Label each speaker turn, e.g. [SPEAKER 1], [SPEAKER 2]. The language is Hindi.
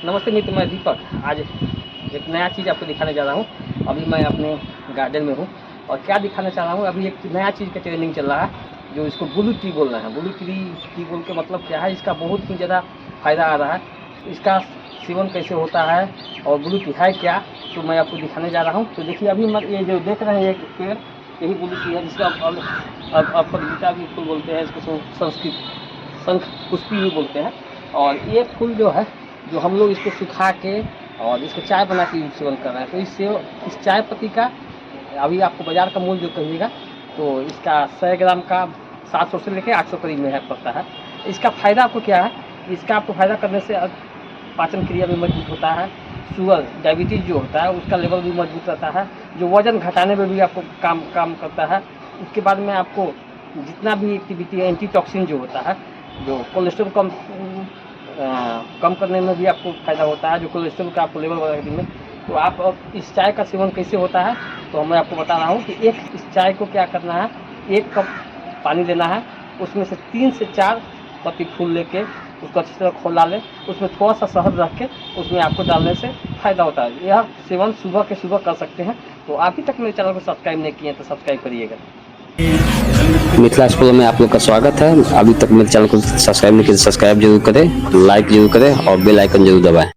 [SPEAKER 1] नमस्ते मित्र, मैं दीपक। आज एक नया चीज़ आपको दिखाने जा रहा हूँ। अभी मैं अपने गार्डन में हूँ और क्या दिखाना चाह रहा हूँ, अभी एक नया चीज़ का ट्रेनिंग चल रहा है जो इसको ब्लू टी बोलना है। ब्लू टी बोल के मतलब क्या है, इसका बहुत ही ज़्यादा फ़ायदा आ रहा है। इसका सेवन कैसे होता है और ब्लू टी है क्या, तो मैं आपको दिखाने जा रहा हूँ। तो देखिए, अभी ये जो देख रहे हैं एक पेड़, यही ब्लू टी है, जिसका अपराजिता भी फूल बोलते हैं, इसको संस्कृत शंख पुष्पी भी बोलते हैं। और ये फूल जो है, जो हम लोग इसको सुखा के और इसको चाय बना के सेवन कर रहे हैं। तो इससे इस चाय पत्ती का अभी आपको बाज़ार का मूल्य जो कहिएगा, तो इसका 100 ग्राम का 700 से लेकर 800 करीब में है पड़ता है। इसका फ़ायदा आपको क्या है, इसका आपको फ़ायदा करने से पाचन क्रिया भी मजबूत होता है। शुगर डायबिटीज़ जो होता है उसका लेवल भी मजबूत रहता है। जो वज़न घटाने में भी आपको काम करता है। उसके बाद में आपको जितना भी एक्टिविटी एंटी टॉक्सिन जो होता है, जो कोलेस्ट्रॉल कम करने में भी आपको फ़ायदा होता है, जो कोलेस्ट्रॉल का आपको लेवल बढ़ाने में। तो आप इस चाय का सेवन कैसे होता है, तो मैं आपको बता रहा हूँ कि इस चाय को क्या करना है, 1 कप पानी लेना है, उसमें से 3 से 4 पत्ती फूल लेके उसको अच्छी तरह खौला लें, उसमें थोड़ा सा शहद रख के उसमें आपको डालने से फ़ायदा होता है। यह सेवन सुबह के सुबह कर सकते हैं। तो अभी तक मेरे चैनल को सब्सक्राइब नहीं किए तो सब्सक्राइब करिएगा।
[SPEAKER 2] मिथिला स्कूल में आप लोग का स्वागत है। अभी तक मेरे चैनल को सब्सक्राइब नहीं किया तो सब्सक्राइब जरूर करें, लाइक जरूर करें और बेल आइकन जरूर दबाएं।